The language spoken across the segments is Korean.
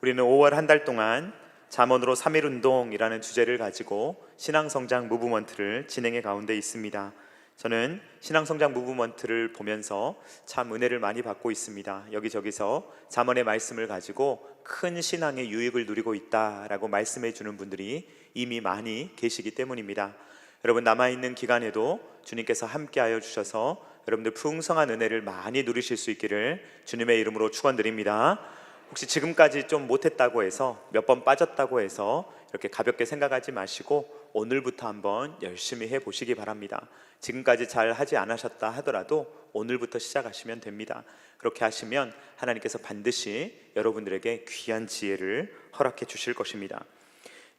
우리는 5월 한 달 동안 잠언으로 3.1 운동이라는 주제를 가지고 신앙성장 무브먼트를 진행해 가운데 있습니다. 저는 신앙성장 무브먼트를 보면서 참 은혜를 많이 받고 있습니다. 여기저기서 잠언의 말씀을 가지고 큰 신앙의 유익을 누리고 있다라고 말씀해 주는 분들이 이미 많이 계시기 때문입니다. 여러분, 남아있는 기간에도 주님께서 함께하여 주셔서 여러분들 풍성한 은혜를 많이 누리실 수 있기를 주님의 이름으로 축원드립니다. 혹시 지금까지 좀 못했다고 해서, 몇 번 빠졌다고 해서 이렇게 가볍게 생각하지 마시고 오늘부터 한번 열심히 해보시기 바랍니다. 지금까지 잘 하지 않으셨다 하더라도 오늘부터 시작하시면 됩니다. 그렇게 하시면 하나님께서 반드시 여러분들에게 귀한 지혜를 허락해 주실 것입니다.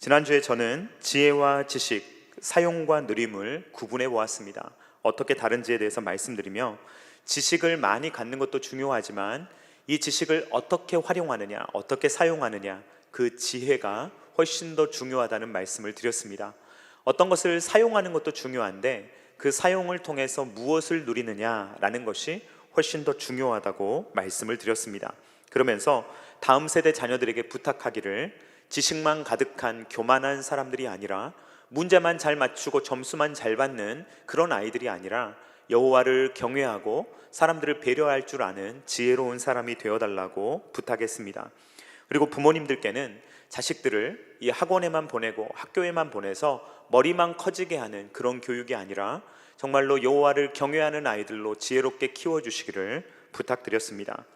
지난주에 저는 지혜와 지식, 사용과 누림을 구분해 보았습니다. 어떻게 다른지에 대해서 말씀드리며, 지식을 많이 갖는 것도 중요하지만 이 지식을 어떻게 활용하느냐, 어떻게 사용하느냐, 그 지혜가 훨씬 더 중요하다는 말씀을 드렸습니다. 어떤 것을 사용하는 것도 중요한데 그 사용을 통해서 무엇을 누리느냐라는 것이 훨씬 더 중요하다고 말씀을 드렸습니다. 그러면서 다음 세대 자녀들에게 부탁하기를, 지식만 가득한 교만한 사람들이 아니라, 문제만 잘 맞추고 점수만 잘 받는 그런 아이들이 아니라 여호와를 경외하고 사람들을 배려할 줄 아는 지혜로운 사람이 되어달라고 부탁했습니다. 그리고 부모님들께는 자식들을 이 학원에만 보내고 학교에만 보내서 머리만 커지게 하는 그런 교육이 아니라 정말로 여호와를 경외하는 아이들로 지혜롭게 키워주시기를 부탁드렸습니다.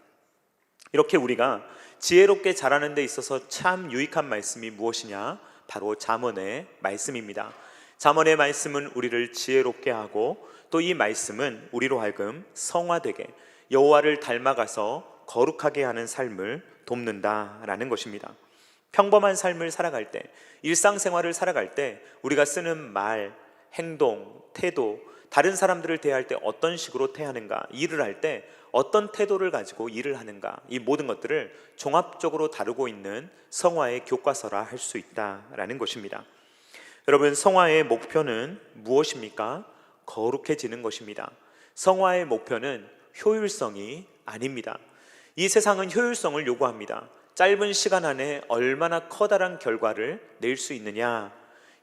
이렇게 우리가 지혜롭게 자라는 데 있어서 참 유익한 말씀이 무엇이냐? 바로 잠언의 말씀입니다. 잠언의 말씀은 우리를 지혜롭게 하고, 또 이 말씀은 우리로 하여금 성화되게, 여호와를 닮아가서 거룩하게 하는 삶을 돕는다라는 것입니다. 평범한 삶을 살아갈 때, 일상생활을 살아갈 때 우리가 쓰는 말, 행동, 태도, 다른 사람들을 대할 때 어떤 식으로 대하는가, 일을 할 때 어떤 태도를 가지고 일을 하는가, 이 모든 것들을 종합적으로 다루고 있는 성화의 교과서라 할 수 있다라는 것입니다. 여러분, 성화의 목표는 무엇입니까? 거룩해지는 것입니다. 성화의 목표는 효율성이 아닙니다. 이 세상은 효율성을 요구합니다. 짧은 시간 안에 얼마나 커다란 결과를 낼 수 있느냐,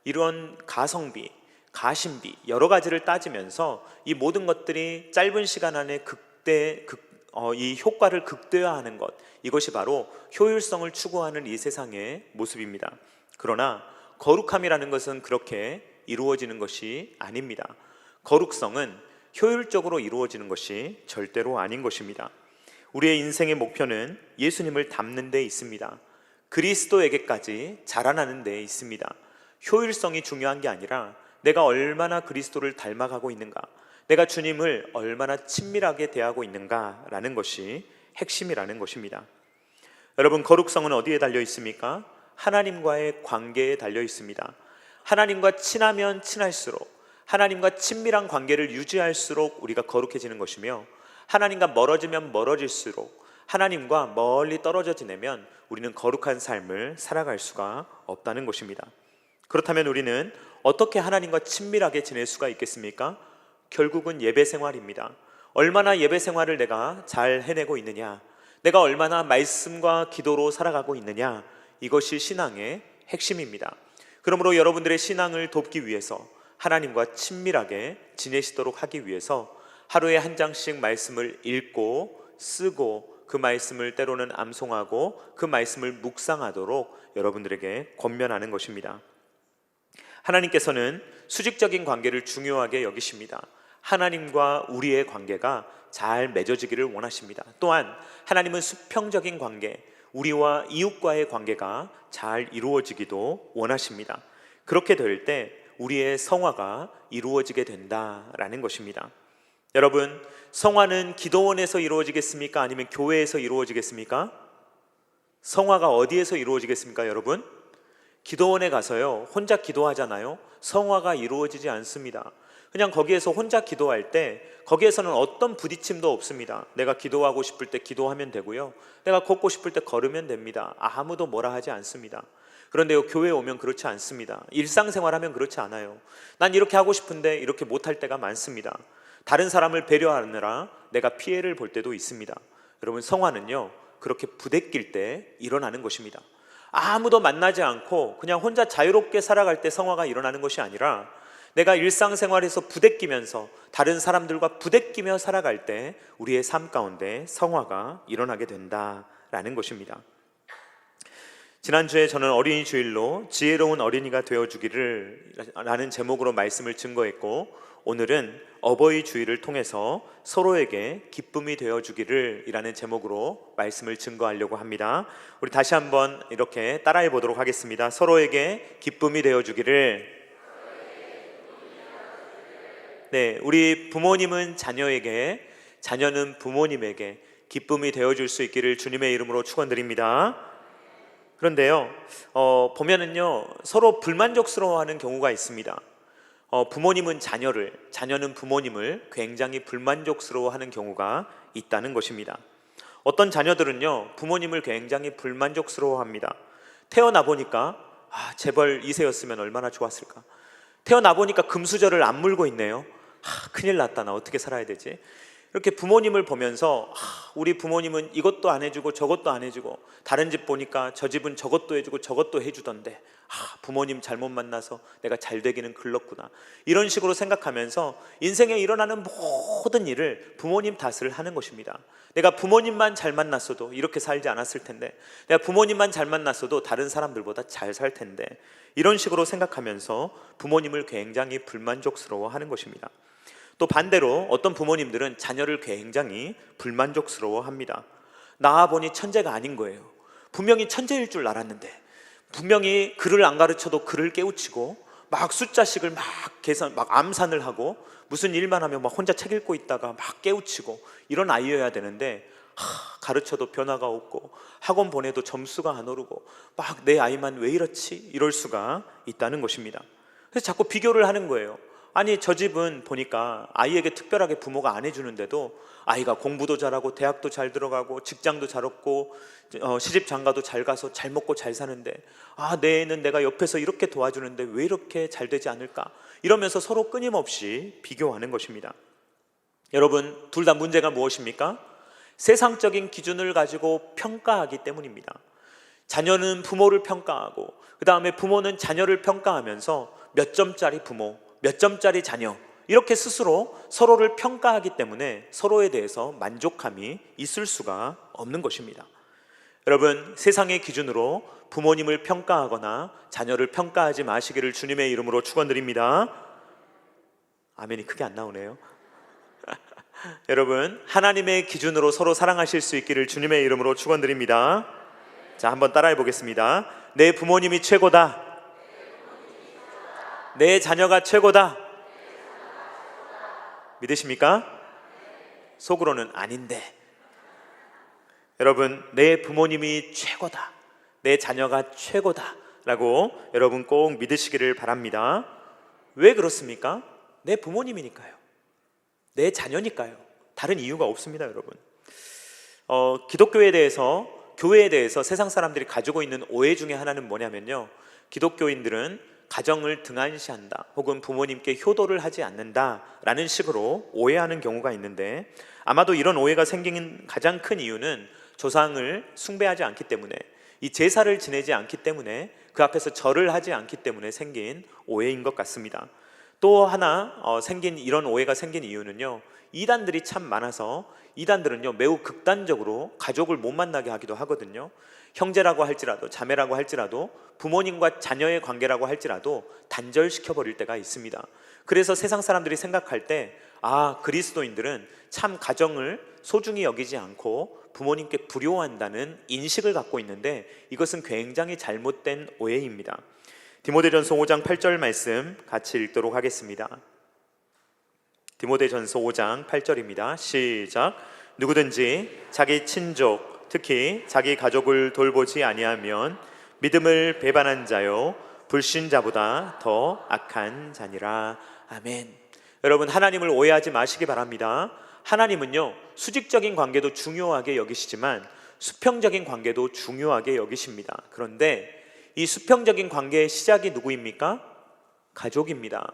이런 가성비, 가심비, 여러 가지를 따지면서 이 모든 것들이 짧은 시간 안에 이 효과를 극대화하는 것, 이것이 바로 효율성을 추구하는 이 세상의 모습입니다. 그러나 거룩함이라는 것은 그렇게 이루어지는 것이 아닙니다. 거룩성은 효율적으로 이루어지는 것이 절대로 아닌 것입니다. 우리의 인생의 목표는 예수님을 닮는 데 있습니다. 그리스도에게까지 자라나는 데 있습니다. 효율성이 중요한 게 아니라 내가 얼마나 그리스도를 닮아가고 있는가, 내가 주님을 얼마나 친밀하게 대하고 있는가라는 것이 핵심이라는 것입니다. 여러분, 거룩성은 어디에 달려 있습니까? 하나님과의 관계에 달려 있습니다. 하나님과 친하면 친할수록, 하나님과 친밀한 관계를 유지할수록 우리가 거룩해지는 것이며, 하나님과 멀어지면 멀어질수록, 하나님과 멀리 떨어져 지내면 우리는 거룩한 삶을 살아갈 수가 없다는 것입니다. 그렇다면 우리는 어떻게 하나님과 친밀하게 지낼 수가 있겠습니까? 결국은 예배 생활입니다. 얼마나 예배 생활을 내가 잘 해내고 있느냐, 내가 얼마나 말씀과 기도로 살아가고 있느냐, 이것이 신앙의 핵심입니다. 그러므로 여러분들의 신앙을 돕기 위해서, 하나님과 친밀하게 지내시도록 하기 위해서 하루에 한 장씩 말씀을 읽고 쓰고, 그 말씀을 때로는 암송하고 그 말씀을 묵상하도록 여러분들에게 권면하는 것입니다. 하나님께서는 수직적인 관계를 중요하게 여기십니다. 하나님과 우리의 관계가 잘 맺어지기를 원하십니다. 또한 하나님은 수평적인 관계, 우리와 이웃과의 관계가 잘 이루어지기도 원하십니다. 그렇게 될 때 우리의 성화가 이루어지게 된다라는 것입니다. 여러분, 성화는 기도원에서 이루어지겠습니까? 아니면 교회에서 이루어지겠습니까? 성화가 어디에서 이루어지겠습니까, 여러분? 기도원에 가서요, 혼자 기도하잖아요. 성화가 이루어지지 않습니다. 그냥 거기에서 혼자 기도할 때 거기에서는 어떤 부딪힘도 없습니다. 내가 기도하고 싶을 때 기도하면 되고요, 내가 걷고 싶을 때 걸으면 됩니다. 아무도 뭐라 하지 않습니다. 그런데요, 교회에 오면 그렇지 않습니다. 일상생활하면 그렇지 않아요. 난 이렇게 하고 싶은데 이렇게 못할 때가 많습니다. 다른 사람을 배려하느라 내가 피해를 볼 때도 있습니다. 여러분, 성화는요, 그렇게 부대낄 때 일어나는 것입니다. 아무도 만나지 않고 그냥 혼자 자유롭게 살아갈 때 성화가 일어나는 것이 아니라 내가 일상생활에서 부대끼면서 다른 사람들과 부대끼며 살아갈 때 우리의 삶 가운데 성화가 일어나게 된다라는 것입니다. 지난주에 저는 어린이 주일로 지혜로운 어린이가 되어주기를 라는 제목으로 말씀을 증거했고, 오늘은 어버이 주일을 통해서 서로에게 기쁨이 되어주기를 이라는 제목으로 말씀을 증거하려고 합니다. 우리 다시 한번 이렇게 따라해 보도록 하겠습니다. 서로에게 기쁨이 되어주기를. 네, 우리 부모님은 자녀에게, 자녀는 부모님에게 기쁨이 되어줄 수 있기를 주님의 이름으로 축원드립니다. 그런데요, 보면은요, 서로 불만족스러워하는 경우가 있습니다. 부모님은 자녀를, 자녀는 부모님을 굉장히 불만족스러워하는 경우가 있다는 것입니다. 어떤 자녀들은요, 부모님을 굉장히 불만족스러워합니다. 태어나 보니까 재벌 2세였으면 얼마나 좋았을까. 태어나 보니까 금수저를 안 물고 있네요. 큰일 났다, 나 어떻게 살아야 되지? 이렇게 부모님을 보면서 우리 부모님은 이것도 안 해주고 저것도 안 해주고, 다른 집 보니까 저 집은 저것도 해주고 저것도 해주던데 부모님 잘못 만나서 내가 잘 되기는 글렀구나, 이런 식으로 생각하면서 인생에 일어나는 모든 일을 부모님 탓을 하는 것입니다. 내가 부모님만 잘 만났어도 이렇게 살지 않았을 텐데, 내가 부모님만 잘 만났어도 다른 사람들보다 잘 살 텐데, 이런 식으로 생각하면서 부모님을 굉장히 불만족스러워 하는 것입니다. 또 반대로 어떤 부모님들은 자녀를 굉장히 불만족스러워 합니다. 낳아보니 천재가 아닌 거예요. 분명히 천재일 줄 알았는데, 분명히 글을 안 가르쳐도 글을 깨우치고 막 숫자식을 막 계산, 막 암산을 하고 무슨 일만 하면 막 혼자 책 읽고 있다가 막 깨우치고, 이런 아이여야 되는데 가르쳐도 변화가 없고 학원 보내도 점수가 안 오르고 막 내 아이만 왜 이렇지? 이럴 수가 있다는 것입니다. 그래서 자꾸 비교를 하는 거예요. 아니, 저 집은 보니까 아이에게 특별하게 부모가 안 해주는데도 아이가 공부도 잘하고 대학도 잘 들어가고 직장도 잘 얻고 시집 장가도 잘 가서 잘 먹고 잘 사는데, 내 애는 내가 옆에서 이렇게 도와주는데 왜 이렇게 잘 되지 않을까? 이러면서 서로 끊임없이 비교하는 것입니다. 여러분, 둘 다 문제가 무엇입니까? 세상적인 기준을 가지고 평가하기 때문입니다. 자녀는 부모를 평가하고, 그 다음에 부모는 자녀를 평가하면서 몇 점짜리 부모, 몇 점짜리 자녀, 이렇게 스스로 서로를 평가하기 때문에 서로에 대해서 만족함이 있을 수가 없는 것입니다. 여러분, 세상의 기준으로 부모님을 평가하거나 자녀를 평가하지 마시기를 주님의 이름으로 축원드립니다. 아멘이 크게 안 나오네요. 여러분, 하나님의 기준으로 서로 사랑하실 수 있기를 주님의 이름으로 축원드립니다. 자, 한번 따라해 보겠습니다. 내 부모님이 최고다. 내 자녀가 최고다. 믿으십니까? 속으로는 아닌데. 여러분, 내 부모님이 최고다, 내 자녀가 최고다 라고 여러분 꼭 믿으시기를 바랍니다. 왜 그렇습니까? 내 부모님이니까요. 내 자녀니까요. 다른 이유가 없습니다, 여러분. 기독교에 대해서, 교회에 대해서 세상 사람들이 가지고 있는 오해 중에 하나는 뭐냐면요, 기독교인들은 가정을 등한시한다, 혹은 부모님께 효도를 하지 않는다라는 식으로 오해하는 경우가 있는데, 아마도 이런 오해가 생긴 가장 큰 이유는 조상을 숭배하지 않기 때문에, 이 제사를 지내지 않기 때문에, 그 앞에서 절을 하지 않기 때문에 생긴 오해인 것 같습니다. 또 하나 이런 오해가 생긴 이유는요, 이단들이 참 많아서 이단들은요 매우 극단적으로 가족을 못 만나게 하기도 하거든요. 형제라고 할지라도, 자매라고 할지라도, 부모님과 자녀의 관계라고 할지라도 단절시켜버릴 때가 있습니다. 그래서 세상 사람들이 생각할 때 그리스도인들은 참 가정을 소중히 여기지 않고 부모님께 불효한다는 인식을 갖고 있는데, 이것은 굉장히 잘못된 오해입니다. 디모데전서 5장 8절 말씀 같이 읽도록 하겠습니다. 디모데전서 5장 8절입니다. 시작. 누구든지 자기 친족, 특히 자기 가족을 돌보지 아니하면 믿음을 배반한 자요 불신자보다 더 악한 자니라. 아멘. 여러분, 하나님을 오해하지 마시기 바랍니다. 하나님은요 수직적인 관계도 중요하게 여기시지만 수평적인 관계도 중요하게 여기십니다. 그런데 이 수평적인 관계의 시작이 누구입니까? 가족입니다.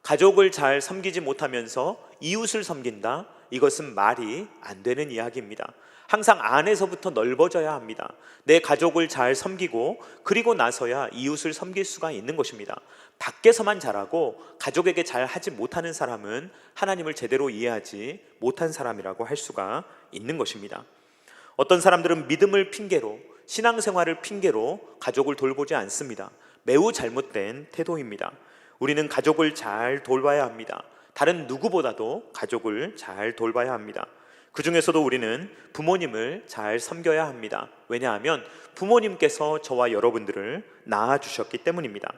가족을 잘 섬기지 못하면서 이웃을 섬긴다? 이것은 말이 안 되는 이야기입니다. 항상 안에서부터 넓어져야 합니다. 내 가족을 잘 섬기고 그리고 나서야 이웃을 섬길 수가 있는 것입니다. 밖에서만 잘하고 가족에게 잘 하지 못하는 사람은 하나님을 제대로 이해하지 못한 사람이라고 할 수가 있는 것입니다. 어떤 사람들은 믿음을 핑계로, 신앙생활을 핑계로 가족을 돌보지 않습니다. 매우 잘못된 태도입니다. 우리는 가족을 잘 돌봐야 합니다. 다른 누구보다도 가족을 잘 돌봐야 합니다. 그 중에서도 우리는 부모님을 잘 섬겨야 합니다. 왜냐하면 부모님께서 저와 여러분들을 낳아주셨기 때문입니다.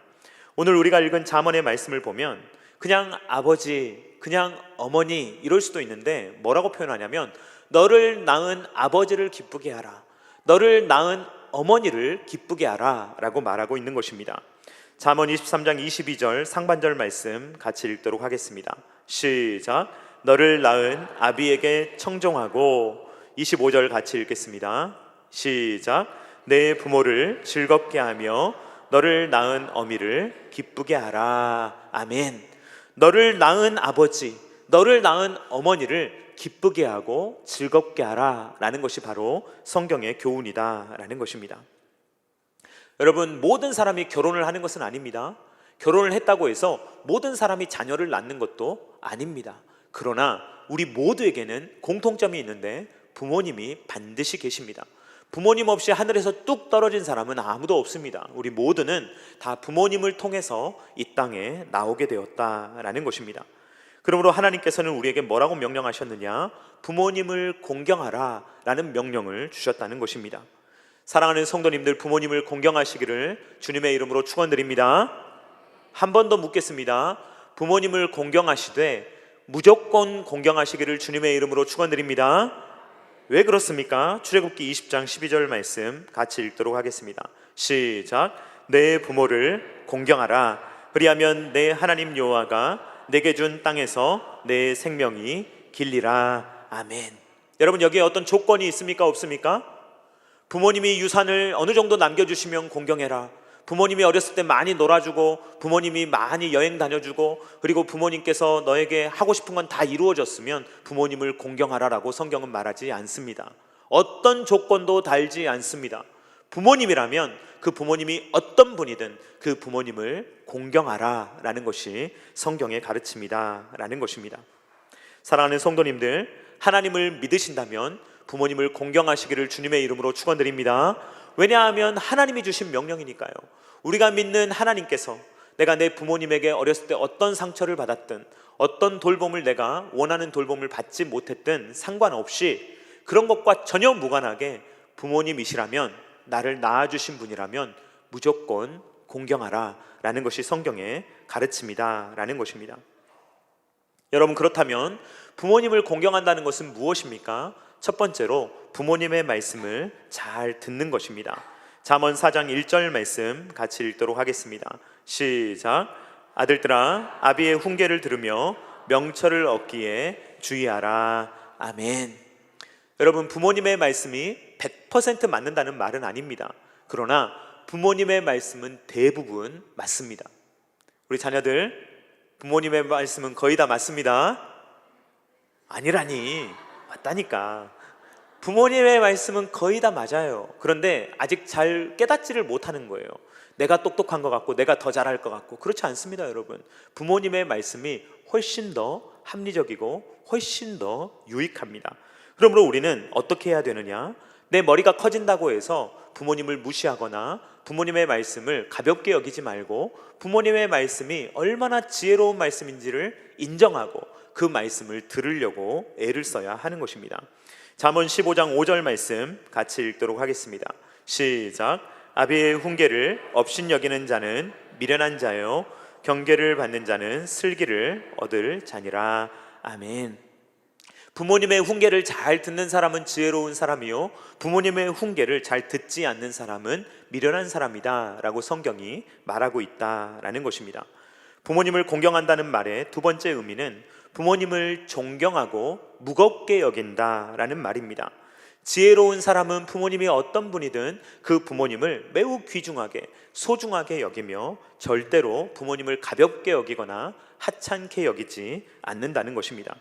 오늘 우리가 읽은 잠언의 말씀을 보면 그냥 아버지, 그냥 어머니 이럴 수도 있는데 뭐라고 표현하냐면 너를 낳은 아버지를 기쁘게 하라, 너를 낳은 어머니를 기쁘게 하라 라고 말하고 있는 것입니다. 잠언 23장 22절 상반절 말씀 같이 읽도록 하겠습니다. 시작. 너를 낳은 아비에게 청종하고. 25절 같이 읽겠습니다. 시작. 내 부모를 즐겁게 하며 너를 낳은 어미를 기쁘게 하라. 아멘. 너를 낳은 아버지, 너를 낳은 어머니를 기쁘게 하고 즐겁게 하라 라는 것이 바로 성경의 교훈이다 라는 것입니다. 여러분, 모든 사람이 결혼을 하는 것은 아닙니다. 결혼을 했다고 해서 모든 사람이 자녀를 낳는 것도 아닙니다. 그러나 우리 모두에게는 공통점이 있는데 부모님이 반드시 계십니다. 부모님 없이 하늘에서 뚝 떨어진 사람은 아무도 없습니다. 우리 모두는 다 부모님을 통해서 이 땅에 나오게 되었다라는 것입니다. 그러므로 하나님께서는 우리에게 뭐라고 명령하셨느냐? 부모님을 공경하라 라는 명령을 주셨다는 것입니다. 사랑하는 성도님들, 부모님을 공경하시기를 주님의 이름으로 축원드립니다. 한 번 더 묻겠습니다. 부모님을 공경하시되 무조건 공경하시기를 주님의 이름으로 축원드립니다. 왜 그렇습니까? 출애굽기 20장 12절 말씀 같이 읽도록 하겠습니다. 시작. 내 부모를 공경하라. 그리하면 내 하나님 여호와가 내게 준 땅에서 내 생명이 길리라. 아멘. 여러분, 여기에 어떤 조건이 있습니까? 없습니까? 부모님이 유산을 어느 정도 남겨주시면 공경해라. 부모님이 어렸을 때 많이 놀아주고 부모님이 많이 여행 다녀주고 그리고 부모님께서 너에게 하고 싶은 건 다 이루어졌으면 부모님을 공경하라라고 성경은 말하지 않습니다. 어떤 조건도 달지 않습니다. 부모님이라면 그 부모님이 어떤 분이든 그 부모님을 공경하라라는 것이 성경의 가르침이다 라는 것입니다. 사랑하는 성도님들, 하나님을 믿으신다면 부모님을 공경하시기를 주님의 이름으로 축원드립니다. 왜냐하면 하나님이 주신 명령이니까요. 우리가 믿는 하나님께서 내가 내 부모님에게 어렸을 때 어떤 상처를 받았든 어떤 돌봄을 내가 원하는 돌봄을 받지 못했든 상관없이 그런 것과 전혀 무관하게 부모님이시라면, 나를 낳아주신 분이라면 무조건 공경하라 라는 것이 성경의 가르침이다 라는 것입니다. 여러분, 그렇다면 부모님을 공경한다는 것은 무엇입니까? 첫 번째로 부모님의 말씀을 잘 듣는 것입니다. 잠언 4장 1절 말씀 같이 읽도록 하겠습니다. 시작. 아들들아, 아비의 훈계를 들으며 명철을 얻기에 주의하라. 아멘. 여러분, 부모님의 말씀이 100% 맞는다는 말은 아닙니다. 그러나 부모님의 말씀은 대부분 맞습니다. 우리 자녀들, 부모님의 말씀은 거의 다 맞습니다. 아니라니, 맞다니까. 부모님의 말씀은 거의 다 맞아요. 그런데 아직 잘 깨닫지를 못하는 거예요. 내가 똑똑한 것 같고 내가 더 잘할 것 같고. 그렇지 않습니다, 여러분. 부모님의 말씀이 훨씬 더 합리적이고 훨씬 더 유익합니다. 그러므로 우리는 어떻게 해야 되느냐? 내 머리가 커진다고 해서 부모님을 무시하거나 부모님의 말씀을 가볍게 여기지 말고 부모님의 말씀이 얼마나 지혜로운 말씀인지를 인정하고 그 말씀을 들으려고 애를 써야 하는 것입니다. 잠언 15장 5절 말씀 같이 읽도록 하겠습니다. 시작. 아비의 훈계를 업신여기는 자는 미련한 자요, 경계를 받는 자는 슬기를 얻을 자니라. 아멘. 부모님의 훈계를 잘 듣는 사람은 지혜로운 사람이요, 부모님의 훈계를 잘 듣지 않는 사람은 미련한 사람이다 라고 성경이 말하고 있다라는 것입니다. 부모님을 공경한다는 말의 두 번째 의미는 부모님을 존경하고 무겁게 여긴다라는 말입니다. 지혜로운 사람은 부모님이 어떤 분이든 그 부모님을 매우 귀중하게, 소중하게 여기며 절대로 부모님을 가볍게 여기거나 하찮게 여기지 않는다는 것입니다.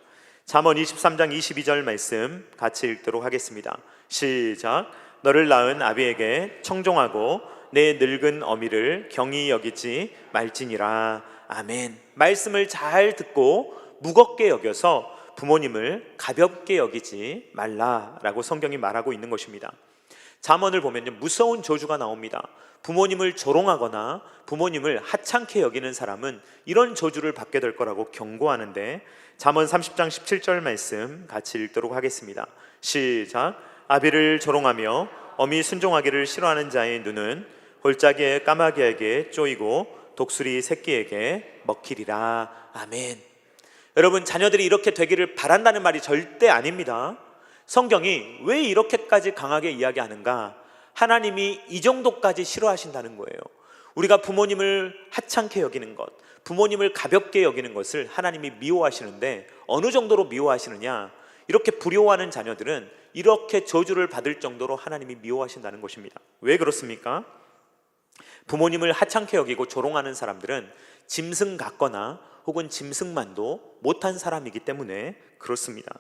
잠언 23장 22절 말씀 같이 읽도록 하겠습니다. 시작. 너를 낳은 아비에게 청종하고 내 늙은 어미를 경히 여기지 말지니라. 아멘. 말씀을 잘 듣고 무겁게 여겨서 부모님을 가볍게 여기지 말라라고 성경이 말하고 있는 것입니다. 잠언을 보면요, 무서운 저주가 나옵니다. 부모님을 조롱하거나 부모님을 하찮게 여기는 사람은 이런 저주를 받게 될 거라고 경고하는데, 잠언 30장 17절 말씀 같이 읽도록 하겠습니다. 시작. 아비를 조롱하며 어미 순종하기를 싫어하는 자의 눈은 골짜기의 까마귀에게 쪼이고 독수리 새끼에게 먹히리라. 아멘. 여러분, 자녀들이 이렇게 되기를 바란다는 말이 절대 아닙니다. 성경이 왜 이렇게까지 강하게 이야기하는가? 하나님이 이 정도까지 싫어하신다는 거예요. 우리가 부모님을 하찮게 여기는 것, 부모님을 가볍게 여기는 것을 하나님이 미워하시는데, 어느 정도로 미워하시느냐? 이렇게 불효하는 자녀들은 이렇게 저주를 받을 정도로 하나님이 미워하신다는 것입니다. 왜 그렇습니까? 부모님을 하찮게 여기고 조롱하는 사람들은 짐승 같거나 혹은 짐승만도 못한 사람이기 때문에 그렇습니다.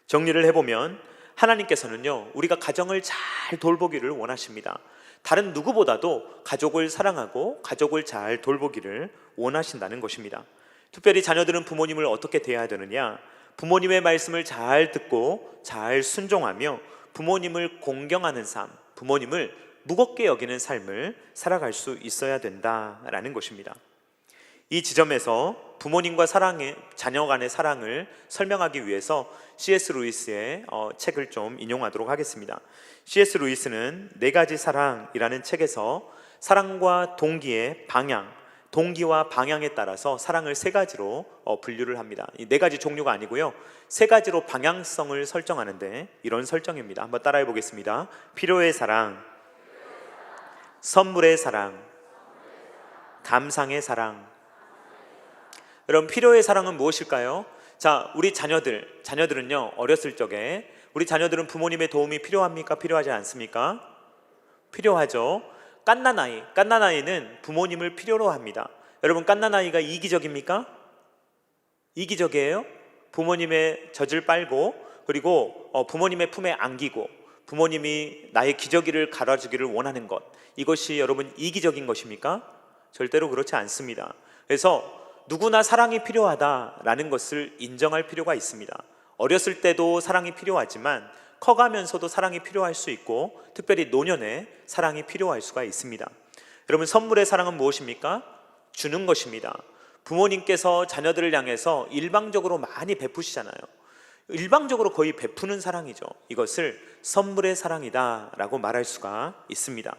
정리를 해보면 하나님께서는요, 우리가 가정을 잘 돌보기를 원하십니다. 다른 누구보다도 가족을 사랑하고 가족을 잘 돌보기를 원하신다는 것입니다. 특별히 자녀들은 부모님을 어떻게 대해야 되느냐? 부모님의 말씀을 잘 듣고 잘 순종하며 부모님을 공경하는 삶, 부모님을 무겁게 여기는 삶을 살아갈 수 있어야 된다라는 것입니다. 이 지점에서 부모님과 자녀 간의 사랑을 설명하기 위해서 C.S. 루이스의 책을 좀 인용하도록 하겠습니다. C.S. 루이스는 네 가지 사랑이라는 책에서 사랑과 동기의 방향, 동기와 방향에 따라서 사랑을 세 가지로 분류를 합니다. 이 네 가지 종류가 아니고요, 세 가지로 방향성을 설정하는데 이런 설정입니다. 한번 따라해 보겠습니다. 필요의 사랑, 선물의 사랑, 감상의 사랑. 여러분, 필요의 사랑은 무엇일까요? 자, 우리 자녀들은요, 어렸을 적에 우리 자녀들은 부모님의 도움이 필요합니까? 필요하지 않습니까? 필요하죠. 갓난아이는 부모님을 필요로 합니다. 여러분, 갓난아이가 이기적입니까? 이기적이에요? 부모님의 젖을 빨고, 그리고 부모님의 품에 안기고 부모님이 나의 기저귀를 갈아주기를 원하는 것, 이것이 여러분 이기적인 것입니까? 절대로 그렇지 않습니다. 그래서 누구나 사랑이 필요하다라는 것을 인정할 필요가 있습니다. 어렸을 때도 사랑이 필요하지만 커가면서도 사랑이 필요할 수 있고, 특별히 노년에 사랑이 필요할 수가 있습니다. 여러분, 선물의 사랑은 무엇입니까? 주는 것입니다. 부모님께서 자녀들을 향해서 일방적으로 많이 베푸시잖아요. 일방적으로 거의 베푸는 사랑이죠. 이것을 선물의 사랑이다라고 말할 수가 있습니다.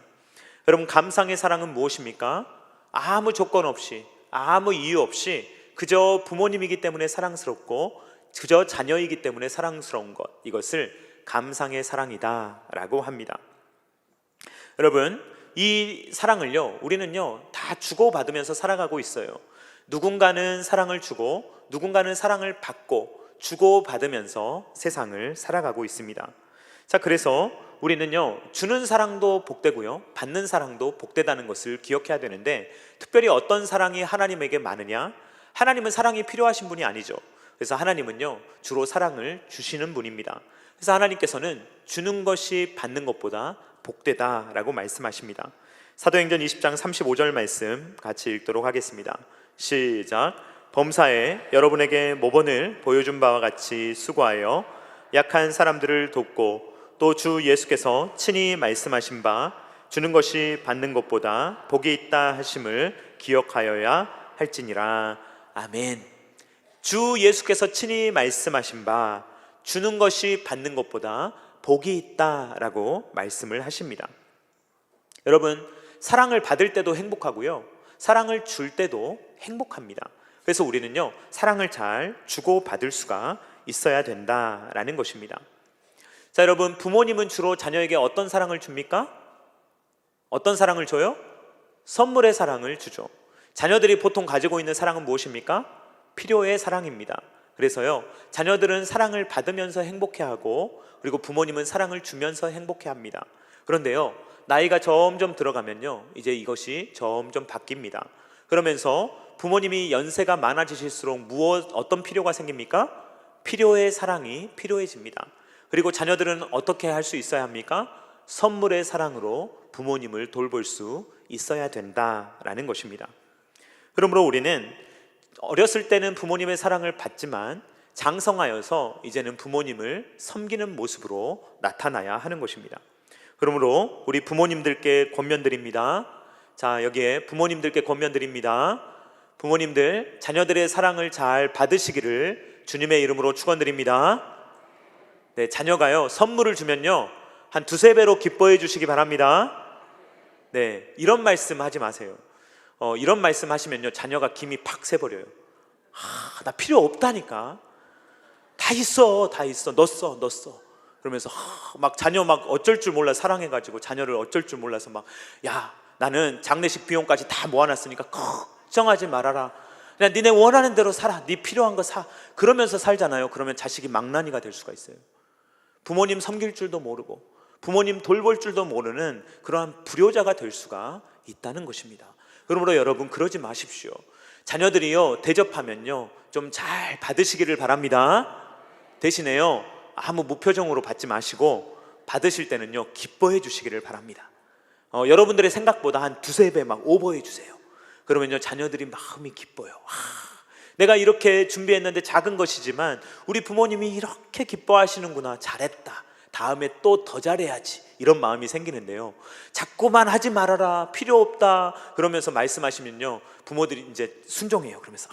여러분, 감상의 사랑은 무엇입니까? 아무 조건 없이, 아무 이유 없이 그저 부모님이기 때문에 사랑스럽고 그저 자녀이기 때문에 사랑스러운 것, 이것을 감상의 사랑이다라고 합니다. 여러분, 이 사랑을요, 우리는요 다 주고받으면서 살아가고 있어요. 누군가는 사랑을 주고 누군가는 사랑을 받고 주고받으면서 세상을 살아가고 있습니다. 자, 그래서 우리는요, 주는 사랑도 복되고요, 받는 사랑도 복되다는 것을 기억해야 되는데, 특별히 어떤 사랑이 하나님에게 많으냐? 하나님은 사랑이 필요하신 분이 아니죠. 그래서 하나님은요, 주로 사랑을 주시는 분입니다. 그래서 하나님께서는 주는 것이 받는 것보다 복되다라고 말씀하십니다. 사도행전 20장 35절 말씀 같이 읽도록 하겠습니다. 시작. 범사에 여러분에게 모본을 보여준 바와 같이 수고하여 약한 사람들을 돕고, 또 주 예수께서 친히 말씀하신 바 주는 것이 받는 것보다 복이 있다 하심을 기억하여야 할지니라. 아멘. 주 예수께서 친히 말씀하신 바 주는 것이 받는 것보다 복이 있다라고 말씀을 하십니다. 여러분, 사랑을 받을 때도 행복하고요, 사랑을 줄 때도 행복합니다. 그래서 우리는요, 사랑을 잘 주고받을 수가 있어야 된다라는 것입니다. 자, 여러분, 부모님은 주로 자녀에게 어떤 사랑을 줍니까? 어떤 사랑을 줘요? 선물의 사랑을 주죠. 자녀들이 보통 가지고 있는 사랑은 무엇입니까? 필요의 사랑입니다. 그래서요, 자녀들은 사랑을 받으면서 행복해하고, 그리고 부모님은 사랑을 주면서 행복해합니다. 그런데요, 나이가 점점 들어가면요, 이제 이것이 점점 바뀝니다. 그러면서 부모님이 연세가 많아지실수록 어떤 필요가 생깁니까? 필요의 사랑이 필요해집니다. 그리고 자녀들은 어떻게 할 수 있어야 합니까? 선물의 사랑으로 부모님을 돌볼 수 있어야 된다라는 것입니다. 그러므로 우리는 어렸을 때는 부모님의 사랑을 받지만 장성하여서 이제는 부모님을 섬기는 모습으로 나타나야 하는 것입니다. 그러므로 우리 부모님들께 권면드립니다. 자, 여기에 부모님들께 권면드립니다. 부모님들, 자녀들의 사랑을 잘 받으시기를 주님의 이름으로 축원드립니다. 네, 자녀가요 선물을 주면요 한 두세 배로 기뻐해 주시기 바랍니다. 네, 이런 말씀 하지 마세요. 이런 말씀 하시면요 자녀가 김이 팍 새버려요. 나 필요 없다니까. 다 있어, 너 써. 그러면서 막 자녀 막 어쩔 줄 몰라 사랑해가지고 자녀를 어쩔 줄 몰라서 막 야, 나는 장례식 비용까지 다 모아놨으니까 걱정하지 말아라. 그냥 니네 원하는 대로 살아. 네 필요한 거 사. 그러면서 살잖아요. 그러면 자식이 망나니가 될 수가 있어요. 부모님 섬길 줄도 모르고 부모님 돌볼 줄도 모르는 그러한 불효자가 될 수가 있다는 것입니다. 그러므로 여러분 그러지 마십시오. 자녀들이요 대접하면요 좀 잘 받으시기를 바랍니다. 대신에요 아무 무표정으로 받지 마시고 받으실 때는요 기뻐해 주시기를 바랍니다. 여러분들의 생각보다 한 두세 배 막 오버해 주세요. 그러면요 자녀들이 마음이 기뻐요. 내가 이렇게 준비했는데 작은 것이지만 우리 부모님이 이렇게 기뻐하시는구나. 잘했다. 다음에 또 더 잘해야지. 이런 마음이 생기는데요. 자꾸만 하지 말아라. 필요 없다. 그러면서 말씀하시면요. 부모들이 이제 순종해요. 그러면서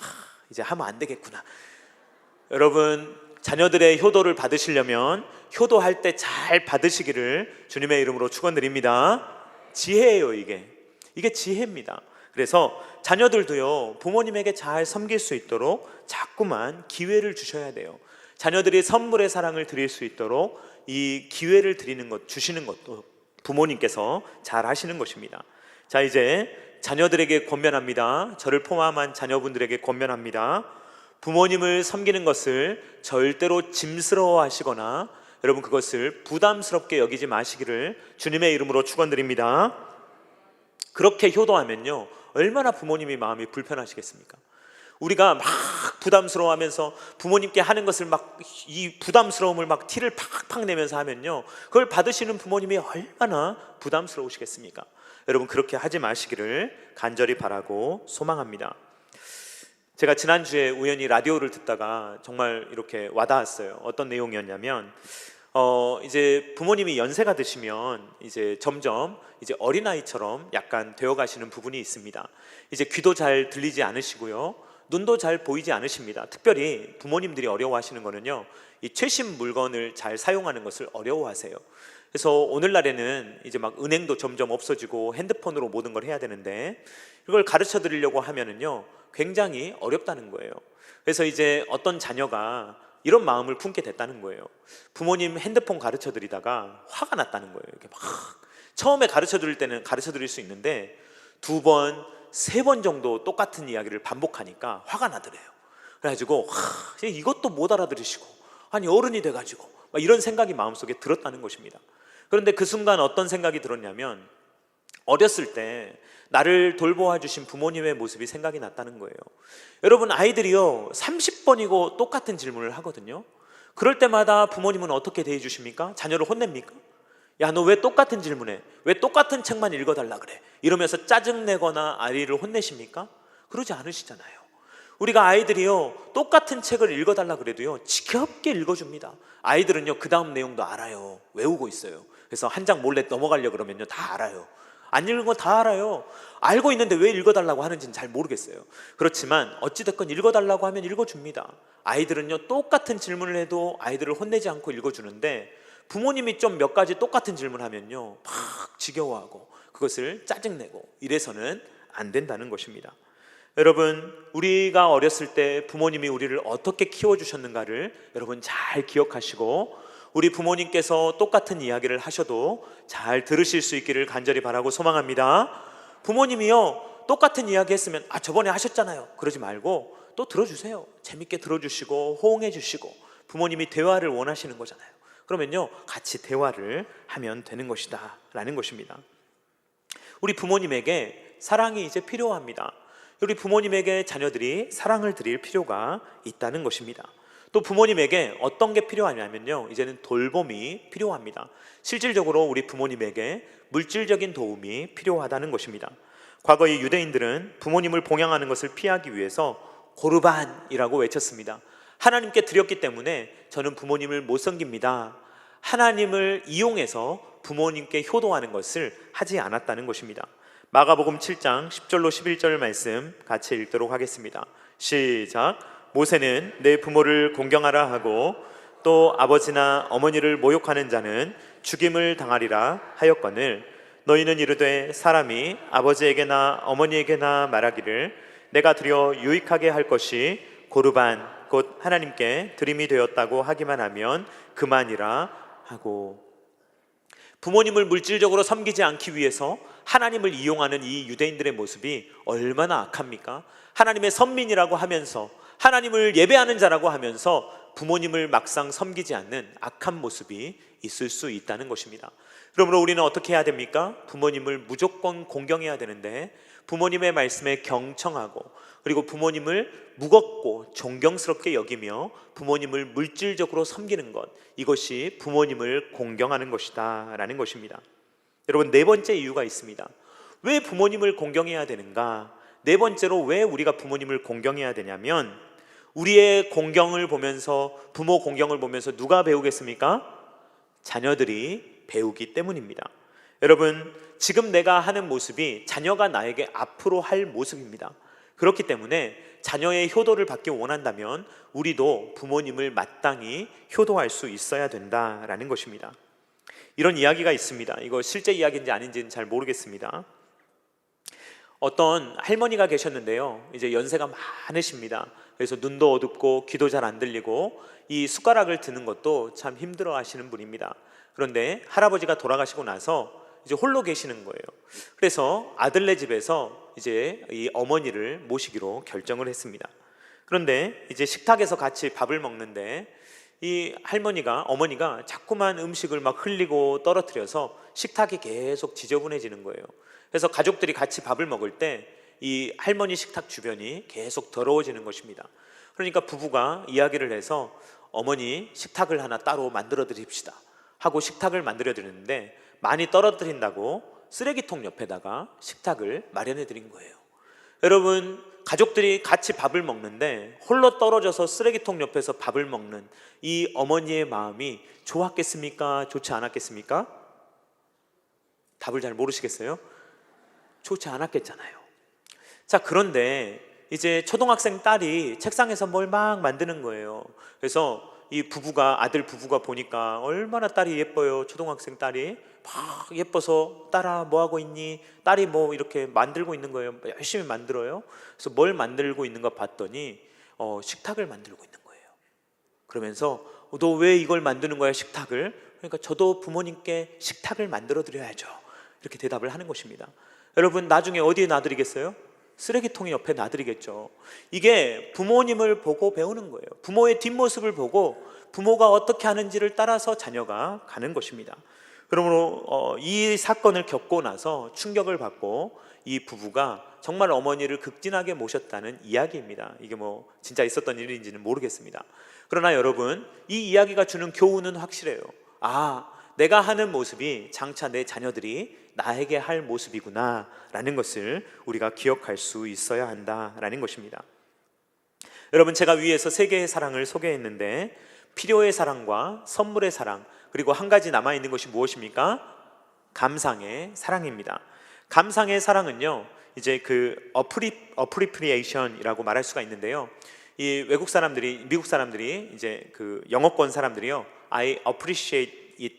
이제 하면 안 되겠구나. 여러분, 자녀들의 효도를 받으시려면 효도할 때 잘 받으시기를 주님의 이름으로 축원드립니다. 지혜예요, 이게. 이게 지혜입니다. 그래서 자녀들도요 부모님에게 잘 섬길 수 있도록 자꾸만 기회를 주셔야 돼요. 자녀들이 선물의 사랑을 드릴 수 있도록 이 기회를 드리는 것, 주시는 것도 부모님께서 잘 하시는 것입니다. 자, 이제 자녀들에게 권면합니다. 저를 포함한 자녀분들에게 권면합니다. 부모님을 섬기는 것을 절대로 짐스러워 하시거나 여러분 그것을 부담스럽게 여기지 마시기를 주님의 이름으로 축원드립니다. 그렇게 효도하면요 얼마나 부모님이 마음이 불편하시겠습니까? 우리가 막 부담스러워하면서 부모님께 하는 것을 막 이 부담스러움을 막 티를 팍팍 내면서 하면요 그걸 받으시는 부모님이 얼마나 부담스러우시겠습니까? 여러분 그렇게 하지 마시기를 간절히 바라고 소망합니다. 제가 지난주에 우연히 라디오를 듣다가 정말 이렇게 와닿았어요. 어떤 내용이었냐면 이제 부모님이 연세가 드시면 이제 점점 이제 어린아이처럼 약간 되어 가시는 부분이 있습니다. 이제 귀도 잘 들리지 않으시고요. 눈도 잘 보이지 않으십니다. 특별히 부모님들이 어려워하시는 거는요. 이 최신 물건을 잘 사용하는 것을 어려워하세요. 그래서 오늘날에는 이제 막 은행도 점점 없어지고 핸드폰으로 모든 걸 해야 되는데 이걸 가르쳐 드리려고 하면은요. 굉장히 어렵다는 거예요. 그래서 이제 어떤 자녀가 이런 마음을 품게 됐다는 거예요. 부모님 핸드폰 가르쳐 드리다가 화가 났다는 거예요. 이렇게 막 처음에 가르쳐 드릴 때는 가르쳐 드릴 수 있는데 두 번, 세 번 정도 똑같은 이야기를 반복하니까 화가 나더래요. 그래가지고 이것도 못 알아들으시고 아니 어른이 돼가지고 막 이런 생각이 마음속에 들었다는 것입니다. 그런데 그 순간 어떤 생각이 들었냐면 어렸을 때 나를 돌보아 주신 부모님의 모습이 생각이 났다는 거예요. 여러분 아이들이요 30번이고 똑같은 질문을 하거든요. 그럴 때마다 부모님은 어떻게 대해 주십니까? 자녀를 혼냅니까? 야, 너 왜 똑같은 질문해? 왜 똑같은 책만 읽어달라 그래? 이러면서 짜증내거나 아이를 혼내십니까? 그러지 않으시잖아요. 우리가 아이들이요 똑같은 책을 읽어달라 그래도요 지겹게 읽어줍니다. 아이들은요 그 다음 내용도 알아요. 외우고 있어요. 그래서 한 장 몰래 넘어가려고 그러면요 다 알아요. 안 읽은 거 다 알아요. 알고 있는데 왜 읽어달라고 하는지는 잘 모르겠어요. 그렇지만 어찌됐건 읽어달라고 하면 읽어줍니다. 아이들은요 똑같은 질문을 해도 아이들을 혼내지 않고 읽어주는데 부모님이 좀 몇 가지 똑같은 질문하면요 막 지겨워하고 그것을 짜증내고 이래서는 안 된다는 것입니다. 여러분 우리가 어렸을 때 부모님이 우리를 어떻게 키워주셨는가를 여러분 잘 기억하시고 우리 부모님께서 똑같은 이야기를 하셔도 잘 들으실 수 있기를 간절히 바라고 소망합니다. 부모님이요 똑같은 이야기 했으면 저번에 하셨잖아요 그러지 말고 또 들어주세요. 재밌게 들어주시고 호응해 주시고 부모님이 대화를 원하시는 거잖아요. 그러면요 같이 대화를 하면 되는 것이다 라는 것입니다. 우리 부모님에게 사랑이 이제 필요합니다. 우리 부모님에게 자녀들이 사랑을 드릴 필요가 있다는 것입니다. 또 부모님에게 어떤 게 필요하냐면요, 이제는 돌봄이 필요합니다. 실질적으로 우리 부모님에게 물질적인 도움이 필요하다는 것입니다. 과거의 유대인들은 부모님을 봉양하는 것을 피하기 위해서 고르반이라고 외쳤습니다. 하나님께 드렸기 때문에 저는 부모님을 못 섬깁니다. 하나님을 이용해서 부모님께 효도하는 것을 하지 않았다는 것입니다. 마가복음 7장 10절로 11절 말씀 같이 읽도록 하겠습니다. 시작. 모세는 내 부모를 공경하라 하고 또 아버지나 어머니를 모욕하는 자는 죽임을 당하리라 하였거늘 너희는 이르되 사람이 아버지에게나 어머니에게나 말하기를 내가 드려 유익하게 할 것이 고르반 곧 하나님께 드림이 되었다고 하기만 하면 그만이라 하고, 부모님을 물질적으로 섬기지 않기 위해서 하나님을 이용하는 이 유대인들의 모습이 얼마나 악합니까? 하나님의 선민이라고 하면서, 하나님을 예배하는 자라고 하면서 부모님을 막상 섬기지 않는 악한 모습이 있을 수 있다는 것입니다. 그러므로 우리는 어떻게 해야 됩니까? 부모님을 무조건 공경해야 되는데, 부모님의 말씀에 경청하고, 그리고 부모님을 무겁고 존경스럽게 여기며 부모님을 물질적으로 섬기는 것, 이것이 부모님을 공경하는 것이다 라는 것입니다. 여러분, 네 번째 이유가 있습니다. 왜 부모님을 공경해야 되는가? 네 번째로 왜 우리가 부모님을 공경해야 되냐면, 우리의 공경을 보면서, 부모 공경을 보면서 누가 배우겠습니까? 자녀들이 배우기 때문입니다. 여러분, 지금 내가 하는 모습이 자녀가 나에게 앞으로 할 모습입니다. 그렇기 때문에 자녀의 효도를 받기 원한다면 우리도 부모님을 마땅히 효도할 수 있어야 된다라는 것입니다. 이런 이야기가 있습니다. 이거 실제 이야기인지 아닌지는 잘 모르겠습니다. 어떤 할머니가 계셨는데요, 이제 연세가 많으십니다. 그래서 눈도 어둡고 귀도 잘 안 들리고 이 숟가락을 드는 것도 참 힘들어 하시는 분입니다. 그런데 할아버지가 돌아가시고 나서 이제 홀로 계시는 거예요. 그래서 아들네 집에서 이제 이 어머니를 모시기로 결정을 했습니다. 그런데 이제 식탁에서 같이 밥을 먹는데 이 어머니가 자꾸만 음식을 막 흘리고 떨어뜨려서 식탁이 계속 지저분해지는 거예요. 그래서 가족들이 같이 밥을 먹을 때 이 할머니 식탁 주변이 계속 더러워지는 것입니다. 그러니까 부부가 이야기를 해서 어머니 식탁을 하나 따로 만들어 드립시다 하고 식탁을 만들어 드리는데, 많이 떨어뜨린다고 쓰레기통 옆에다가 식탁을 마련해 드린 거예요. 여러분, 가족들이 같이 밥을 먹는데 홀로 떨어져서 쓰레기통 옆에서 밥을 먹는 이 어머니의 마음이 좋았겠습니까? 좋지 않았겠습니까? 답을 잘 모르시겠어요? 좋지 않았겠잖아요. 자, 그런데 이제 초등학생 딸이 책상에서 뭘 막 만드는 거예요. 그래서 이 아들 부부가 보니까 얼마나 딸이 예뻐요. 초등학생 딸이 막 예뻐서 딸아 뭐 하고 있니? 딸이 뭐 이렇게 만들고 있는 거예요. 열심히 만들어요. 그래서 뭘 만들고 있는 거 봤더니 식탁을 만들고 있는 거예요. 그러면서 너 왜 이걸 만드는 거야, 식탁을? 그러니까 저도 부모님께 식탁을 만들어 드려야죠, 이렇게 대답을 하는 것입니다. 여러분, 나중에 어디에 놔드리겠어요? 쓰레기통이 옆에 놔드리겠죠. 이게 부모님을 보고 배우는 거예요. 부모의 뒷모습을 보고 부모가 어떻게 하는지를 따라서 자녀가 가는 것입니다. 그러므로 이 사건을 겪고 나서 충격을 받고 이 부부가 정말 어머니를 극진하게 모셨다는 이야기입니다. 이게 뭐 진짜 있었던 일인지는 모르겠습니다. 그러나 여러분, 이 이야기가 주는 교훈은 확실해요. 내가 하는 모습이 장차 내 자녀들이 나에게 할 모습이구나 라는 것을 우리가 기억할 수 있어야 한다라는 것입니다. 여러분, 제가 위에서 세 개의 사랑을 소개했는데, 필요의 사랑과 선물의 사랑, 그리고 한 가지 남아있는 것이 무엇입니까? 감상의 사랑입니다. 감상의 사랑은요, 이제 그 appreciation이라고 말할 수가 있는데요, 이 미국 사람들이 이제 그 영어권 사람들이요, I appreciate it,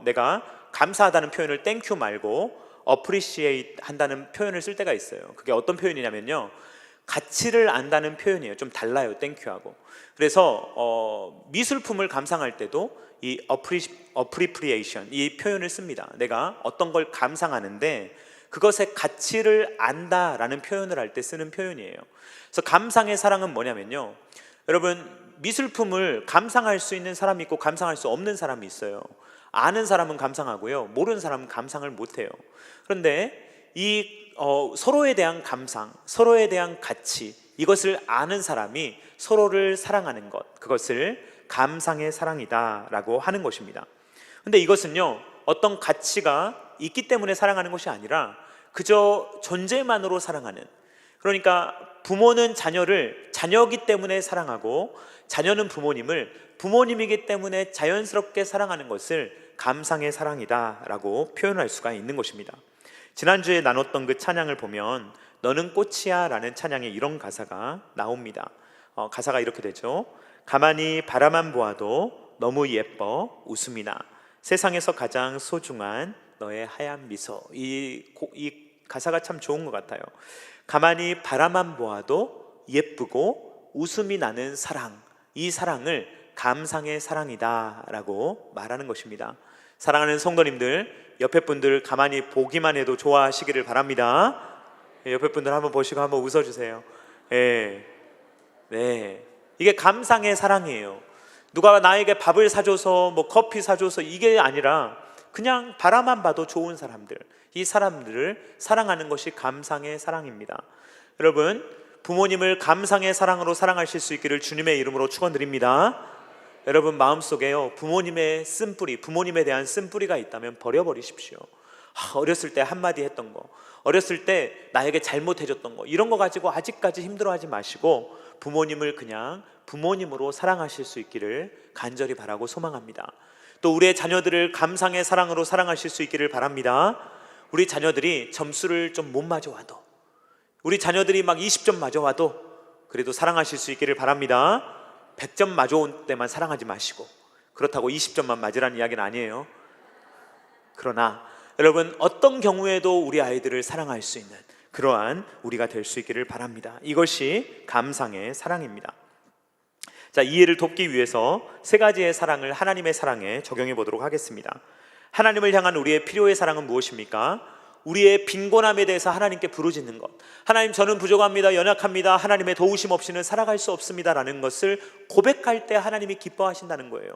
내가 감사하다는 표현을 thank you 말고 appreciate 한다는 표현을 쓸 때가 있어요. 그게 어떤 표현이냐면요, 가치를 안다는 표현이에요. 좀 달라요, thank you하고. 그래서 미술품을 감상할 때도 이 appreciation, 이 표현을 씁니다. 내가 어떤 걸 감상하는데 그것의 가치를 안다라는 표현을 할 때 쓰는 표현이에요. 그래서 감상의 사랑은 뭐냐면요, 여러분, 미술품을 감상할 수 있는 사람이 있고 감상할 수 없는 사람이 있어요. 아는 사람은 감상하고요, 모르는 사람은 감상을 못해요. 그런데 이 서로에 대한 감상, 서로에 대한 가치, 이것을 아는 사람이 서로를 사랑하는 것, 그것을 감상의 사랑이다라고 하는 것입니다. 근데 이것은요, 어떤 가치가 있기 때문에 사랑하는 것이 아니라 그저 존재만으로 사랑하는, 그러니까 부모는 자녀를 자녀이기 때문에 사랑하고 자녀는 부모님을 부모님이기 때문에 자연스럽게 사랑하는 것을 감상의 사랑이다라고 표현할 수가 있는 것입니다. 지난주에 나눴던 그 찬양을 보면 너는 꽃이야 라는 찬양에 이런 가사가 나옵니다. 가사가 이렇게 되죠. 가만히 바라만 보아도 너무 예뻐 웃음이 나 세상에서 가장 소중한 너의 하얀 미소. 이 가사가 참 좋은 것 같아요. 가만히 바라만 보아도 예쁘고 웃음이 나는 사랑, 이 사랑을 감상의 사랑이다 라고 말하는 것입니다. 사랑하는 성도님들, 옆에 분들 가만히 보기만 해도 좋아하시기를 바랍니다. 옆에 분들 한번 보시고 한번 웃어주세요. 네, 이게 감상의 사랑이에요. 누가 나에게 밥을 사줘서 뭐 커피 사줘서 이게 아니라 그냥 바라만 봐도 좋은 사람들, 이 사람들을 사랑하는 것이 감상의 사랑입니다. 여러분, 부모님을 감상의 사랑으로 사랑하실 수 있기를 주님의 이름으로 축원드립니다. 여러분 마음속에요, 부모님의 쓴뿌리, 부모님에 대한 쓴뿌리가 있다면 버려버리십시오. 어렸을 때 한마디 했던 거, 어렸을 때 나에게 잘못해줬던 거, 이런 거 가지고 아직까지 힘들어하지 마시고 부모님을 그냥 부모님으로 사랑하실 수 있기를 간절히 바라고 소망합니다. 또 우리의 자녀들을 감상의 사랑으로 사랑하실 수 있기를 바랍니다. 우리 자녀들이 점수를 좀 못 맞아와도, 우리 자녀들이 막 20점 맞아와도 그래도 사랑하실 수 있기를 바랍니다. 100점 맞아올 때만 사랑하지 마시고, 그렇다고 20점만 맞으라는 이야기는 아니에요. 그러나 여러분, 어떤 경우에도 우리 아이들을 사랑할 수 있는 그러한 우리가 될 수 있기를 바랍니다. 이것이 감상의 사랑입니다. 자, 이해를 돕기 위해서 세 가지의 사랑을 하나님의 사랑에 적용해 보도록 하겠습니다. 하나님을 향한 우리의 필요의 사랑은 무엇입니까? 우리의 빈곤함에 대해서 하나님께 부르짖는 것. 하나님, 저는 부족합니다, 연약합니다, 하나님의 도우심 없이는 살아갈 수 없습니다 라는 것을 고백할 때 하나님이 기뻐하신다는 거예요.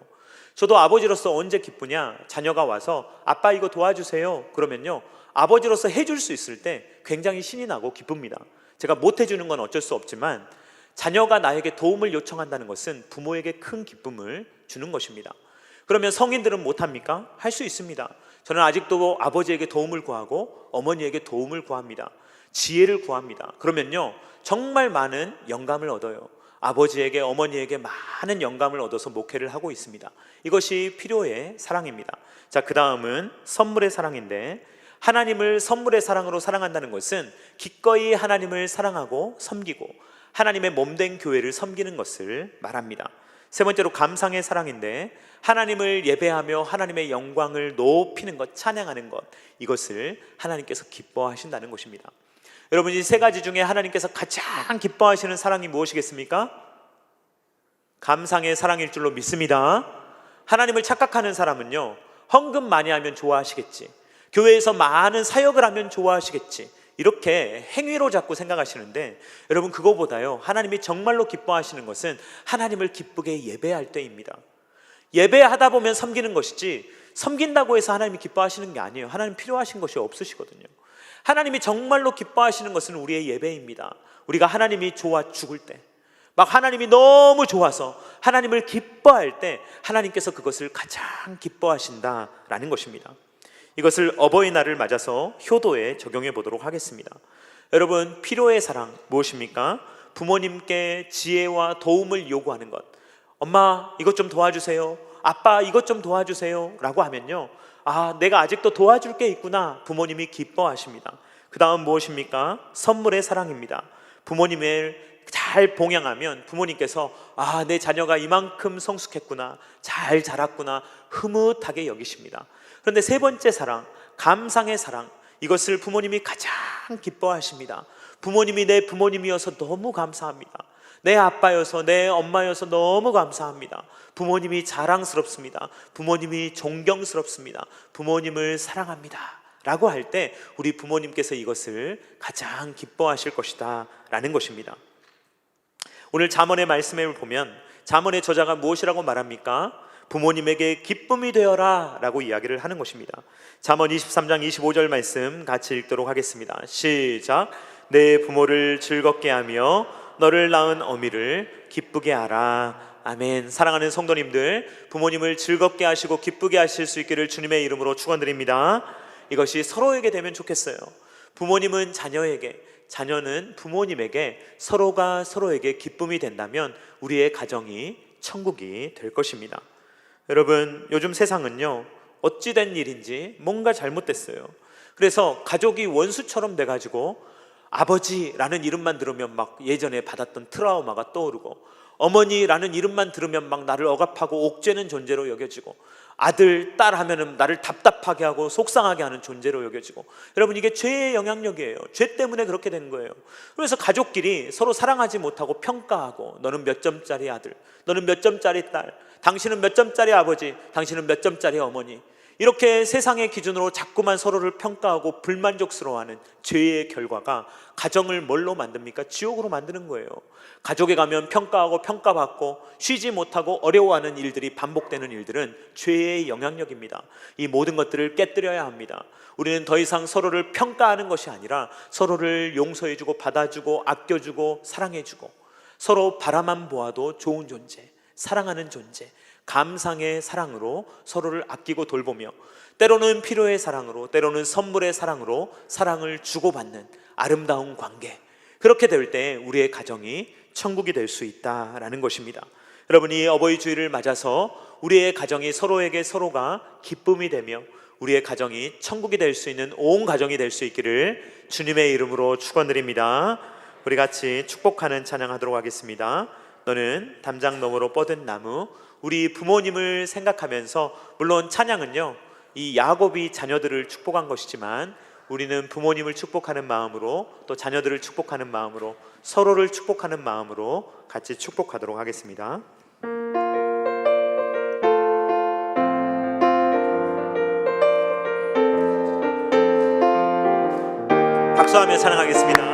저도 아버지로서 언제 기쁘냐? 자녀가 와서 아빠 이거 도와주세요 그러면요, 아버지로서 해줄 수 있을 때 굉장히 신이 나고 기쁩니다. 제가 못 해주는 건 어쩔 수 없지만 자녀가 나에게 도움을 요청한다는 것은 부모에게 큰 기쁨을 주는 것입니다. 그러면 성인들은 못합니까? 할 수 있습니다. 저는 아직도 아버지에게 도움을 구하고 어머니에게 도움을 구합니다. 지혜를 구합니다. 그러면요, 정말 많은 영감을 얻어요. 아버지에게 어머니에게 많은 영감을 얻어서 목회를 하고 있습니다. 이것이 필요의 사랑입니다. 자, 그 다음은 선물의 사랑인데, 하나님을 선물의 사랑으로 사랑한다는 것은 기꺼이 하나님을 사랑하고 섬기고 하나님의 몸된 교회를 섬기는 것을 말합니다. 세 번째로 감상의 사랑인데, 하나님을 예배하며 하나님의 영광을 높이는 것, 찬양하는 것, 이것을 하나님께서 기뻐하신다는 것입니다. 여러분, 이 세 가지 중에 하나님께서 가장 기뻐하시는 사랑이 무엇이겠습니까? 감상의 사랑일 줄로 믿습니다. 하나님을 착각하는 사람은요, 헌금 많이 하면 좋아하시겠지, 교회에서 많은 사역을 하면 좋아하시겠지, 이렇게 행위로 자꾸 생각하시는데, 여러분, 그거보다요, 하나님이 정말로 기뻐하시는 것은 하나님을 기쁘게 예배할 때입니다. 예배하다 보면 섬기는 것이지, 섬긴다고 해서 하나님이 기뻐하시는 게 아니에요. 하나님 필요하신 것이 없으시거든요. 하나님이 정말로 기뻐하시는 것은 우리의 예배입니다. 우리가 하나님이 좋아 죽을 때, 막 하나님이 너무 좋아서 하나님을 기뻐할 때 하나님께서 그것을 가장 기뻐하신다라는 것입니다. 이것을 어버이날을 맞아서 효도에 적용해 보도록 하겠습니다. 여러분, 필요의 사랑 무엇입니까? 부모님께 지혜와 도움을 요구하는 것. 엄마 이것 좀 도와주세요, 아빠 이것 좀 도와주세요 라고 하면요, 내가 아직도 도와줄 게 있구나, 부모님이 기뻐하십니다. 그 다음 무엇입니까? 선물의 사랑입니다. 부모님을 잘 봉양하면 부모님께서 내 자녀가 이만큼 성숙했구나, 잘 자랐구나, 흐뭇하게 여기십니다. 그런데 세 번째 사랑, 감상의 사랑, 이것을 부모님이 가장 기뻐하십니다. 부모님이 내 부모님이어서 너무 감사합니다. 내 아빠여서, 내 엄마여서 너무 감사합니다. 부모님이 자랑스럽습니다. 부모님이 존경스럽습니다. 부모님을 사랑합니다 라고 할 때 우리 부모님께서 이것을 가장 기뻐하실 것이다 라는 것입니다. 오늘 잠언의 말씀을 보면 잠언의 저자가 무엇이라고 말합니까? 부모님에게 기쁨이 되어라 라고 이야기를 하는 것입니다. 잠언 23장 25절 말씀 같이 읽도록 하겠습니다. 시작. 내 부모를 즐겁게 하며 너를 낳은 어미를 기쁘게 하라. 아멘. 사랑하는 성도님들, 부모님을 즐겁게 하시고 기쁘게 하실 수 있기를 주님의 이름으로 축원드립니다. 이것이 서로에게 되면 좋겠어요. 부모님은 자녀에게, 자녀는 부모님에게, 서로가 서로에게 기쁨이 된다면 우리의 가정이 천국이 될 것입니다. 여러분, 요즘 세상은요, 어찌된 일인지 뭔가 잘못됐어요. 그래서 가족이 원수처럼 돼가지고 아버지라는 이름만 들으면 막 예전에 받았던 트라우마가 떠오르고, 어머니라는 이름만 들으면 막 나를 억압하고 옥죄는 존재로 여겨지고, 아들, 딸 하면은 나를 답답하게 하고 속상하게 하는 존재로 여겨지고, 여러분, 이게 죄의 영향력이에요. 죄 때문에 그렇게 된 거예요. 그래서 가족끼리 서로 사랑하지 못하고 평가하고, 너는 몇 점짜리 아들, 너는 몇 점짜리 딸, 당신은 몇 점짜리 아버지, 당신은 몇 점짜리 어머니, 이렇게 세상의 기준으로 자꾸만 서로를 평가하고 불만족스러워하는 죄의 결과가 가정을 뭘로 만듭니까? 지옥으로 만드는 거예요. 가족에 가면 평가하고 평가받고 쉬지 못하고 어려워하는 일들이 반복되는 일들은 죄의 영향력입니다. 이 모든 것들을 깨뜨려야 합니다. 우리는 더 이상 서로를 평가하는 것이 아니라 서로를 용서해주고 받아주고 아껴주고 사랑해주고, 서로 바라만 보아도 좋은 존재, 사랑하는 존재, 감상의 사랑으로 서로를 아끼고 돌보며, 때로는 필요의 사랑으로, 때로는 선물의 사랑으로 사랑을 주고받는 아름다운 관계, 그렇게 될 때 우리의 가정이 천국이 될 수 있다라는 것입니다. 여러분이 어버이 주일을 맞아서 우리의 가정이 서로에게 서로가 기쁨이 되며 우리의 가정이 천국이 될 수 있는 온 가정이 될 수 있기를 주님의 이름으로 축원드립니다. 우리 같이 축복하는 찬양하도록 하겠습니다. 너는 담장 너머로 뻗은 나무. 우리 부모님을 생각하면서, 물론 찬양은요, 이 야곱이 자녀들을 축복한 것이지만 우리는 부모님을 축복하는 마음으로, 또 자녀들을 축복하는 마음으로, 서로를 축복하는 마음으로 같이 축복하도록 하겠습니다. 박수하며 찬양하겠습니다.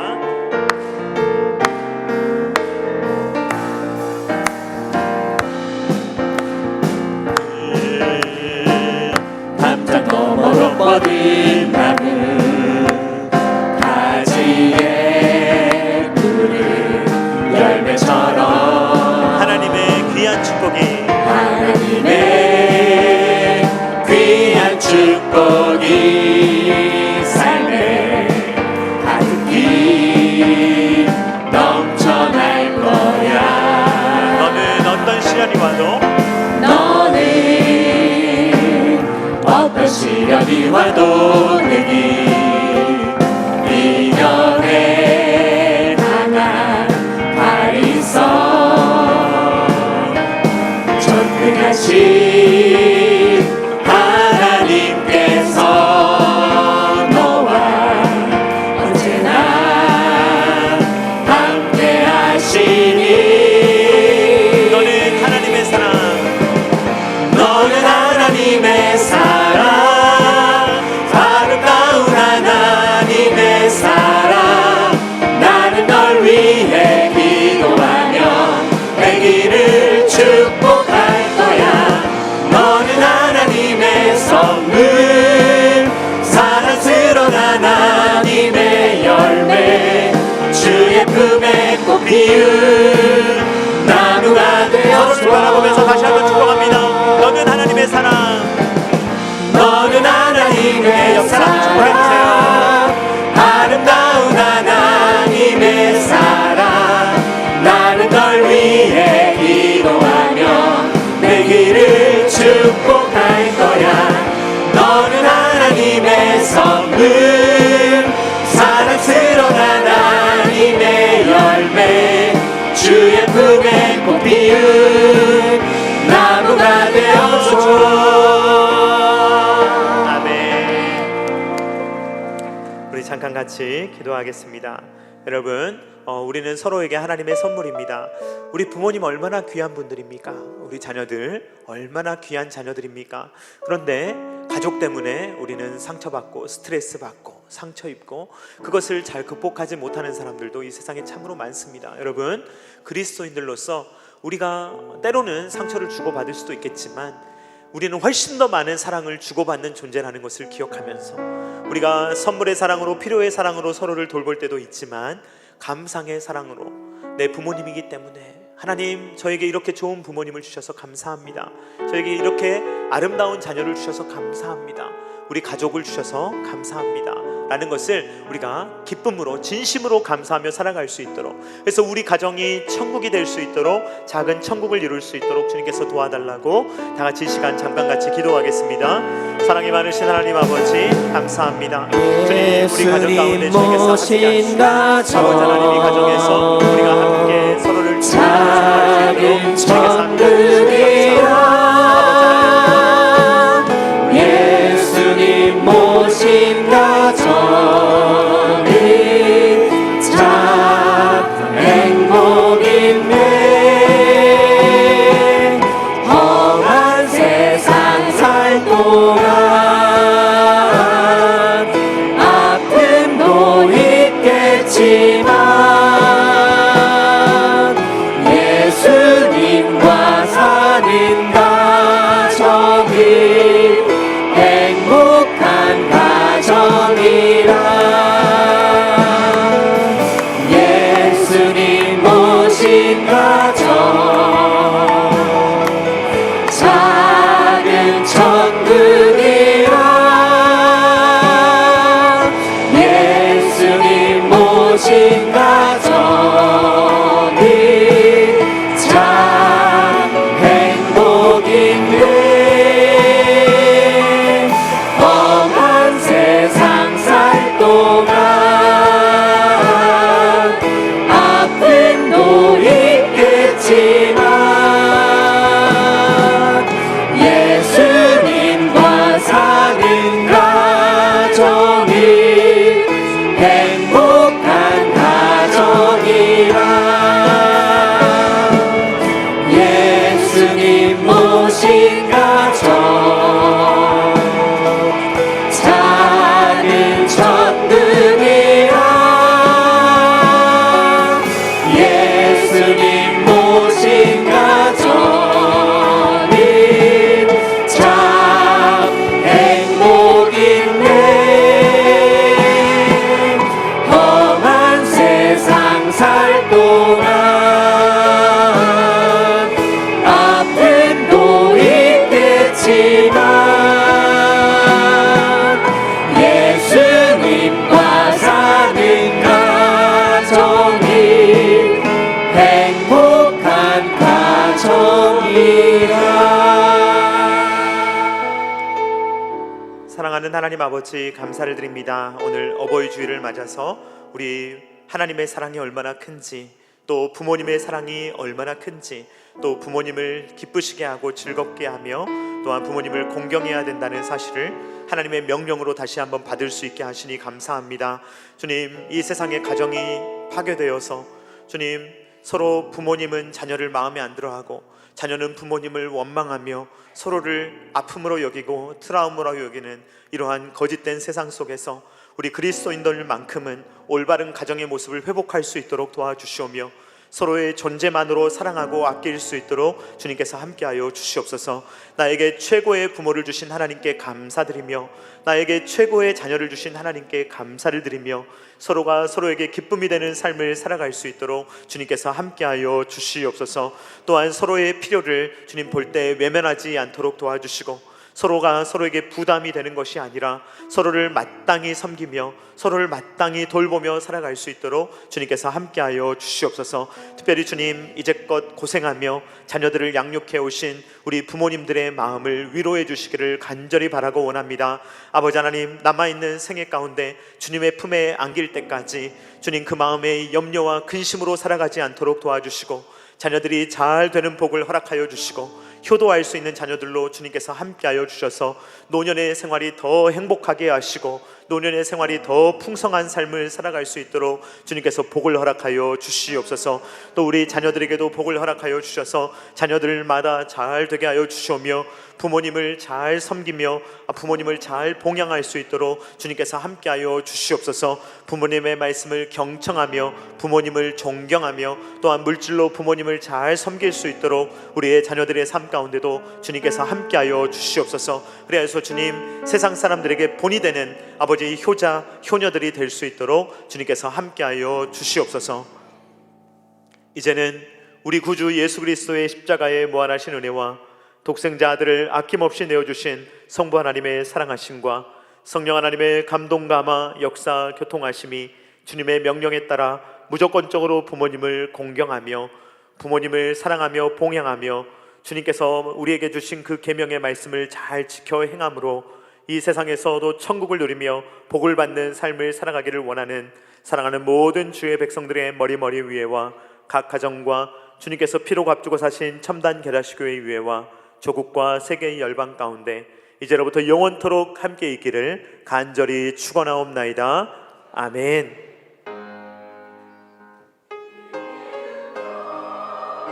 담장 너머로 뻗은 나무 가지에 푸른 열매처럼 하나님의 귀한 축복이, 하나님의 귀한 축복이 삶에 가득히 넘쳐날 거야. 너는 어떤 시련이 와도, 너는 어떤 시련이 와도 내게 이겨내 나갈 발 있어. 전능하신 하나님께서 너와 언제나 함께 하시니. 너는 하나님의 사랑, 너는 하나님의 사랑, 아름다운 하나님의 사랑. 나는 널 위해 기도하며 내 길을 축복할 거야. 너는 하나님의 선물, 사랑스러운 하나님의 열매, 주의 품에 꽃 피운 나무가 되어 서로를 바라보면서 다시 한번 축복합니다. 너는 하나님의 사랑, 너는 하나님의 역사랑 축복해주세요. 아름다운 하나님의 사랑. 나는 널 위해 기도하며 내 길을 축복할 거야. 너는 하나님의 선물, 사랑스러운 하나님의 열매, 주의 품에 꽃 피운 나무가 되어줘. 아멘. 우리 잠깐 같이 기도하겠습니다. 여러분, 우리는 서로에게 하나님의 선물입니다. 우리 부모님 얼마나 귀한 분들입니까? 우리 자녀들 얼마나 귀한 자녀들입니까? 그런데 가족 때문에 우리는 상처받고 스트레스 받고 상처 입고 그것을 잘 극복하지 못하는 사람들도 이 세상에 참으로 많습니다. 여러분, 그리스도인들로서 우리가 때로는 상처를 주고받을 수도 있겠지만 우리는 훨씬 더 많은 사랑을 주고받는 존재라는 것을 기억하면서, 우리가 선물의 사랑으로, 필요의 사랑으로 서로를 돌볼 때도 있지만 감상의 사랑으로, 내 부모님이기 때문에 하나님, 저에게 이렇게 좋은 부모님을 주셔서 감사합니다. 저에게 이렇게 아름다운 자녀를 주셔서 감사합니다. 우리 가족을 주셔서 감사합니다 라는 것을 우리가 기쁨으로 진심으로 감사하며 살아갈 수 있도록, 그래서 우리 가정이 천국이 될 수 있도록, 작은 천국을 이룰 수 있도록 주님께서 도와달라고 다 같이 이 시간 잠깐 같이 기도하겠습니다. 사랑이 많으신 하나님 아버지, 감사합니다. 주님, 우리 가정 가운데 주님께서 함께 하시고 아버지 하나님, 이 가정에서 우리가 함께 서로를 작은 천국이라 예수님 모신 가정이 참 행복이네. 험한 세상 살 동안 아픔도 있겠지만 예수님과 사는 가정이 행복한 가정이라. 예수님 모신 가정 작은 천국이라. 예수님 모신 가정이 참 행복인데 험한 세상 살 동안 아픔도 있겠지만 예수님과 사는 가정이 행복한 가정이라. 예수님 모신 가정 작은 천국이라. 예수님 모신 가정이 참 행복인데 험한 세상 살 동안 아픔도 있겠지만 예수님과 사는 가정이 행복한 가정이라. 사랑하는 하나님 아버지, 감사를 드립니다. 오늘 어버이 주일을 맞아서 우리 하나님의 사랑이 얼마나 큰지, 또 부모님의 사랑이 얼마나 큰지, 또 부모님을 기쁘시게 하고 즐겁게 하며 또한 부모님을 공경해야 된다는 사실을 하나님의 명령으로 다시 한번 받을 수 있게 하시니 감사합니다. 주님, 이 세상의 가정이 파괴되어서 주님, 서로 부모님은 자녀를 마음에 안 들어하고 자녀는 부모님을 원망하며 서로를 아픔으로 여기고 트라우마로 여기는 이러한 거짓된 세상 속에서 우리 그리스도인들만큼은 올바른 가정의 모습을 회복할 수 있도록 도와주시오며 서로의 존재만으로 사랑하고 아낄 수 있도록 주님께서 함께하여 주시옵소서. 나에게 최고의 부모를 주신 하나님께 감사드리며 나에게 최고의 자녀를 주신 하나님께 감사를 드리며 서로가 서로에게 기쁨이 되는 삶을 살아갈 수 있도록 주님께서 함께하여 주시옵소서. 또한 서로의 필요를 주님 볼 때 외면하지 않도록 도와주시고 서로가 서로에게 부담이 되는 것이 아니라 서로를 마땅히 섬기며 서로를 마땅히 돌보며 살아갈 수 있도록 주님께서 함께하여 주시옵소서. 특별히 주님, 이제껏 고생하며 자녀들을 양육해 오신 우리 부모님들의 마음을 위로해 주시기를 간절히 바라고 원합니다. 아버지 하나님, 남아있는 생애 가운데 주님의 품에 안길 때까지 주님 그 마음의 염려와 근심으로 살아가지 않도록 도와주시고 자녀들이 잘 되는 복을 허락하여 주시고 효도할 수 있는 자녀들로 주님께서 함께하여 주셔서 노년의 생활이 더 행복하게 하시고 노년의 생활이 더 풍성한 삶을 살아갈 수 있도록 주님께서 복을 허락하여 주시옵소서. 또 우리 자녀들에게도 복을 허락하여 주셔서 자녀들마다 잘 되게 하여 주시오며 부모님을 잘 섬기며 부모님을 잘 봉양할 수 있도록 주님께서 함께하여 주시옵소서. 부모님의 말씀을 경청하며 부모님을 존경하며 또한 물질로 부모님을 잘 섬길 수 있도록 우리의 자녀들의 삶 가운데도 주님께서 함께하여 주시옵소서. 그래서 주님, 세상 사람들에게 본이 되는 아버지 효자 효녀들이 될 수 있도록 주님께서 함께하여 주시옵소서. 이제는 우리 구주 예수 그리스도의 십자가의 무한하신 은혜와 독생자 아들을 아낌없이 내어주신 성부 하나님의 사랑하심과 성령 하나님의 감동 감화 역사 교통하심이 주님의 명령에 따라 무조건적으로 부모님을 공경하며 부모님을 사랑하며 봉양하며 주님께서 우리에게 주신 그 계명의 말씀을 잘 지켜 행함으로 이 세상에서도 천국을 누리며 복을 받는 삶을 살아가기를 원하는 사랑하는 모든 주의 백성들의 머리 위에와 각 가정과 주님께서 피로 값주고 사신 첨단 계라시교회 위에와 조국과 세계의 열방 가운데 이제로부터 영원토록 함께 있기를 간절히 축원하옵나이다. 아멘.